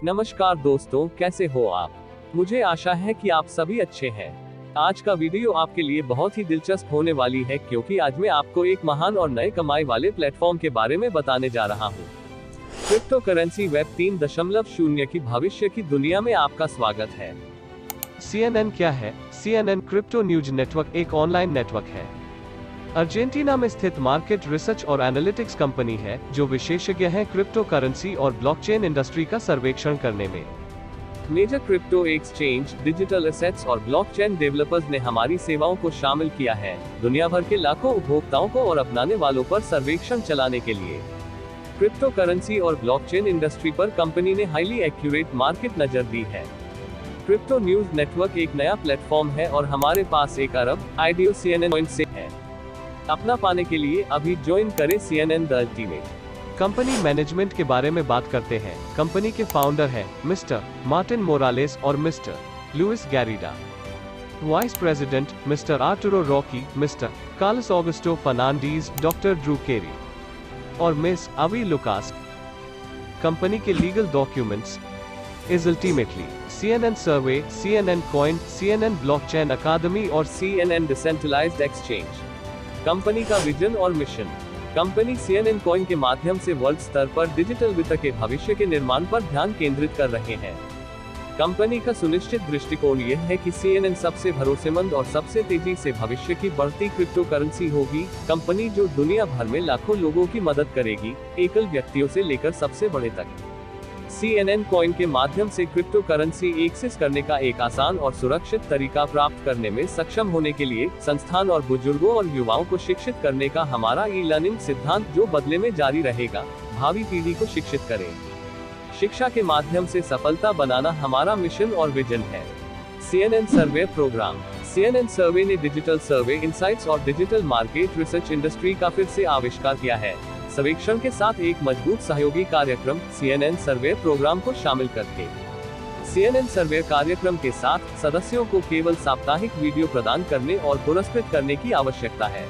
नमस्कार दोस्तों, कैसे हो आप। मुझे आशा है कि आप सभी अच्छे हैं। आज का वीडियो आपके लिए बहुत ही दिलचस्प होने वाली है, क्योंकि आज मैं आपको एक महान और नए कमाई वाले प्लेटफॉर्म के बारे में बताने जा रहा हूँ। क्रिप्टो करेंसी वेब 3.0 की भविष्य की दुनिया में आपका स्वागत है। CNN क्या है? CNN क्रिप्टो न्यूज नेटवर्क एक ऑनलाइन नेटवर्क है। अर्जेंटीना में स्थित मार्केट रिसर्च और एनालिटिक्स कंपनी है, जो विशेषज्ञ हैं क्रिप्टो करेंसी और ब्लॉकचेन इंडस्ट्री का सर्वेक्षण करने में। Major crypto exchange, digital assets और ब्लॉकचेन डेवलपर्स ने हमारी सेवाओं को शामिल किया है, दुनिया भर के लाखों उपभोक्ताओं को और अपनाने वालों पर सर्वेक्षण चलाने के लिए। क्रिप्टो करेंसी और ब्लॉकचेन इंडस्ट्री पर कंपनी ने हाईली एक्यूरेट मार्केट नजर दी है। क्रिप्टो न्यूज नेटवर्क एक नया प्लेटफॉर्म है और हमारे पास 1 अरब आईडीओ CNN कॉइन से है। अपना पाने के लिए अभी ज्वाइन करें CNN the ultimate. Company management के बारे में बात करते हैं। कंपनी के फाउंडर हैं मिस्टर मार्टिन मोरालेस और mister Luis Garrida. Vice president mister Arturo Rocky, mister Carlos Augusto Fernandez, doctor Drew Carey और मिस अवी लुकास। कंपनी के legal documents is ultimately CNN survey, CNN coin, CNN blockchain academy और CNN decentralized exchange. Company का vision और mission. Company CNN coin के माध्यम से world स्तर पर डिजिटल वित्त के भविष्य के निर्माण पर ध्यान केंद्रित कर रहे हैं। कंपनी का सुनिश्चित दृष्टिकोण यह है कि CNN सबसे भरोसेमंद और सबसे तेजी से भविष्य की बढ़ती क्रिप्टो करेंसी होगी। कंपनी जो दुनिया भर में लाखों लोगों की मदद करेगी, एकल व्यक्तियों से लेकर सबसे बड़े तक। CNN कॉइन के माध्यम से क्रिप्टो करेंसी एक्सेस करने का एक आसान और सुरक्षित तरीका प्राप्त करने में सक्षम होने के लिए संस्थान और बुजुर्गों और युवाओं को शिक्षित करने का हमारा ई-लर्निंग सिद्धांत, जो बदले में जारी रहेगा, भावी पीढ़ी को शिक्षित करें। शिक्षा के माध्यम से सफलता बनाना हमारा मिशन और विजन है। CNN सर्वे प्रोग्राम। CNN सर्वे ने डिजिटल सर्वे इनसाइट्स और डिजिटल मार्केट रिसर्च इंडस्ट्री का फिर से आविष्कार किया है। सर्वेक्षण के साथ एक मजबूत सहयोगी कार्यक्रम CNN सर्वे प्रोग्राम को शामिल करके। CNN सर्वे कार्यक्रम के साथ सदस्यों को केवल साप्ताहिक वीडियो प्रदान करने और पुरस्कृत करने की आवश्यकता है।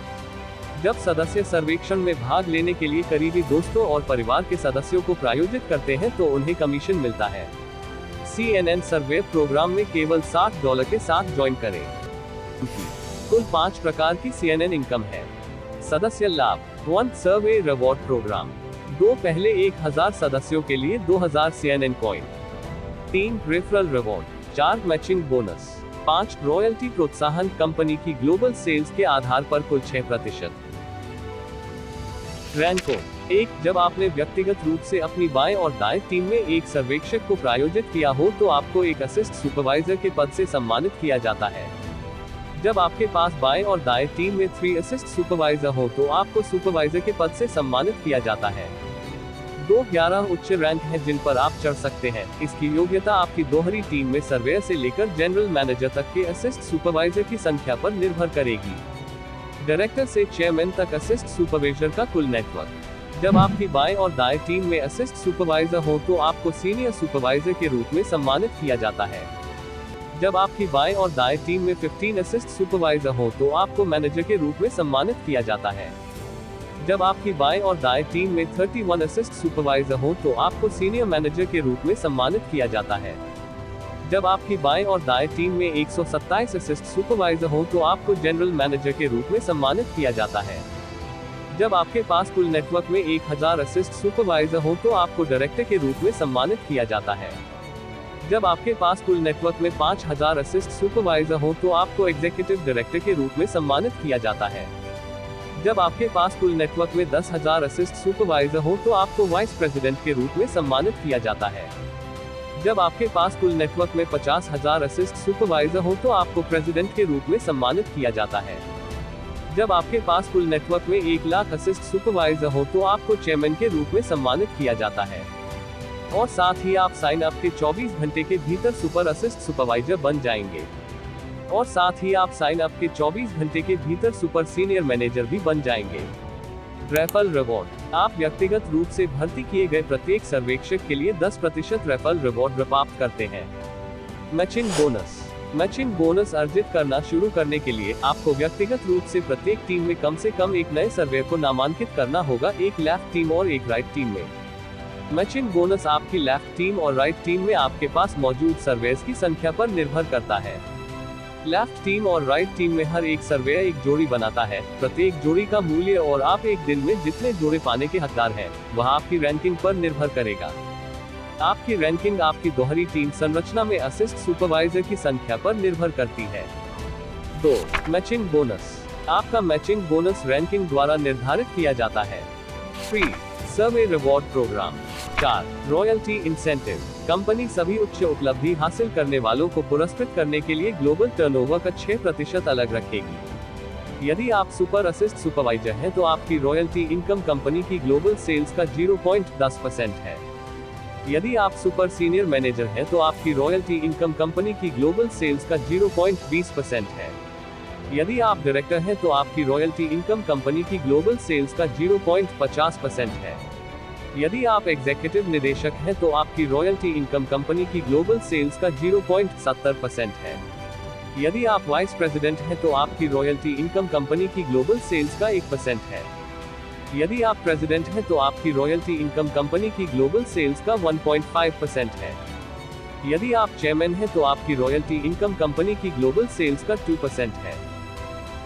जब सदस्य सर्वेक्षण में भाग लेने के लिए करीबी दोस्तों और परिवार के सदस्यों को प्रायोजित करते हैं तो उन्हें कमीशन मिलता है। CNN सर्वे प्रोग्राम में केवल $60 के साथ ज्वाइन करें। कुल 5 प्रकार की CNN इनकम है। सदस्य लाभ। 1 सर्वे रिवॉर्ड प्रोग्राम। 2 पहले 1000 सदस्यों के लिए 2000 CNN coin. 3 referral reward. 4 matching bonus. 5 royalty प्रोत्साहन, कंपनी की ग्लोबल सेल्स के आधार पर कुल 6%। रैंको। 1 जब आपने व्यक्तिगत रूप से अपनी बाएं और दाएं टीम में एक सर्वेक्षक को प्रायोजित किया हो तो आपको एक असिस्ट सुपरवाइजर के पद से सम्मानित किया जाता है। जब आपके पास बाएं और दाएं टीम में 3 असिस्ट सुपरवाइजर हो तो आपको सुपरवाइजर के पद से सम्मानित किया जाता है। 11 उच्च रैंक हैं जिन पर आप चढ़ सकते हैं। इसकी योग्यता आपकी दोहरी टीम में सर्वेयर से लेकर जनरल मैनेजर तक के असिस्ट सुपरवाइजर की संख्या पर निर्भर करेगी। डायरेक्टर से चेयरमैन तक असिस्ट सुपरवाइजर का कुल नेटवर्क। जब आपकी बाएं और दाएं टीम में असिस्ट सुपरवाइजर हो तो आपको सीनियर सुपरवाइजर के रूप में सम्मानित किया जाता है। जब आपकी बाएं और दाएं टीम में 15 असिस्ट सुपरवाइजर हो तो आपको मैनेजर के रूप में सम्मानित किया जाता है। जब आपकी बाएं और दाएं टीम में 31 असिस्ट सुपरवाइजर हो तो आपको सीनियर मैनेजर के रूप में सम्मानित किया जाता है। जब आपकी बाएं और दाएं टीम में 127 असिस्ट सुपरवाइजर हो तो आपको जनरल मैनेजर के रूप में सम्मानित किया जाता है। जब आपके पास कुल नेटवर्क में 1000 असिस्ट सुपरवाइजर हो तो आपको डायरेक्टर के रूप में सम्मानित किया जाता है। जब आपके पास कुल नेटवर्क में 5000 असिस्ट सुपरवाइजर हो तो आपको एग्जीक्यूटिव डायरेक्टर के रूप में सम्मानित किया जाता है। जब आपके पास कुल नेटवर्क में 10,000 असिस्ट सुपरवाइजर हो तो आपको वाइस प्रेसिडेंट के रूप में सम्मानित किया जाता है। जब आपके पास कुल नेटवर्क में 50,000 असिस्ट सुपरवाइजर हो तो आपको प्रेसिडेंट के रूप में सम्मानित किया जाता है। जब आपके पास कुल नेटवर्क में 1 लाख असिस्ट सुपरवाइजर हो तो आपको चेयरमैन के रूप में सम्मानित किया जाता है। और साथ ही आप साइन अप के 24 घंटे के भीतर सुपर असिस्ट सुपरवाइजर बन जाएंगे। और साथ ही आप साइन अप के 24 घंटे के भीतर सुपर सीनियर मैनेजर भी बन जाएंगे। Referral reward. आप व्यक्तिगत रूप से भर्ती किए गए प्रत्येक सर्वेक्षक के लिए 10% रेफरल रिवॉर्ड प्राप्त करते हैं। Matching bonus. मैचिंग बोनस अर्जित करना शुरू करने के लिए आपको व्यक्तिगत रूप से प्रत्येक टीम में कम से कम एक नए सर्वे को नामांकित करना होगा, एक लेफ्ट टीम और एक राइट टीम में। मैचिंग बोनस आपकी लेफ्ट टीम और राइट टीम में आपके पास मौजूद सर्वेयर्स की संख्या पर निर्भर करता है। लेफ्ट टीम और राइट टीम में हर एक सर्वेयर एक जोड़ी बनाता है। प्रत्येक जोड़ी का मूल्य और आप एक दिन में जितने जोड़े पाने के हकदार हैं, वह आपकी रैंकिंग पर निर्भर करेगा। आपकी रैंकिंग आपकी दोहरी टीम संरचना में असिस्ट सुपरवाइजर की संख्या पर निर्भर करती है। 2. Matching bonus. आपका मैचिंग बोनस रैंकिंग द्वारा निर्धारित किया जाता है। 3. Survey reward program. 4. Royalty incentive. Company सभी उच्च उपलब्धि हासिल करने वालों को पुरस्कृत करने के लिए ग्लोबल टर्नओवर का 6% अलग रखेगी। यदि आप सुपर असिस्ट सुपरवाइजर हैं तो आपकी रॉयल्टी इनकम कंपनी की ग्लोबल सेल्स का 0.10% है। यदि आप सुपर सीनियर मैनेजर हैं तो आपकी रॉयल्टी इनकम कंपनी की ग्लोबल सेल्स का 0.20% है। यदि आप डायरेक्टर हैं तो आपकी रॉयल्टी इनकम कंपनी की ग्लोबल सेल्स का 0.50% है। यदि आप एग्जीक्यूटिव निदेशक हैं तो आपकी रॉयल्टी इनकम कंपनी की ग्लोबल सेल्स का 0.70% है। यदि आप वाइस प्रेसिडेंट हैं तो आपकी रॉयल्टी इनकम कंपनी की ग्लोबल सेल्स का 1% है। यदि आप प्रेसिडेंट हैं तो आपकी रॉयल्टी इनकम कंपनी की ग्लोबल सेल्स का 1.5% है। यदि आप चेयरमैन हैं तो आपकी रॉयल्टी इनकम कंपनी की ग्लोबल सेल्स का 2% है।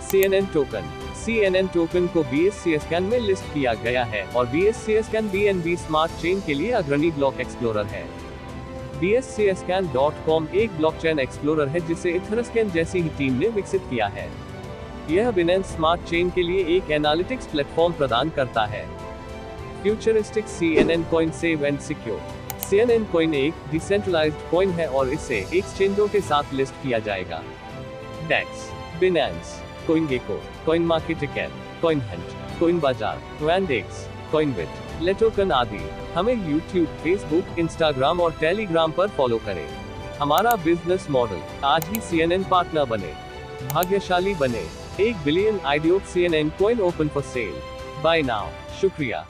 CNN token. CNN टोकन को BSC स्कैन में लिस्ट किया गया है और BSC scan BNB smart chain के लिए अग्रणी ब्लॉक एक्सप्लोरर है। BSCScan.com एक ब्लॉकचेन एक्सप्लोरर है जिसे इथरस्कैन जैसी ही टीम ने विकसित किया है। यह बिनेंस स्मार्ट चेन के लिए एक एनालिटिक्स प्लेटफॉर्म प्रदान करता है। Futuristic CNN coin save and secure. CNN coin एक डिसेंट्रलाइज्ड कॉइन है और इसे एक्सचेंजों के साथ लिस्ट किया जाएगा। डेक्स, Binance, CoinGecko, CoinMarketCap, CoinHunt, CoinBazaar, Wandex, CoinBit, Letoken आदि। हमें YouTube, Facebook, Instagram और Telegram पर फॉलो करें। हमारा बिजनेस मॉडल। आज ही CNN पार्टनर बने, भाग्यशाली बने। 1 billion IDO CNN coin open for sale. Buy now. शुक्रिया।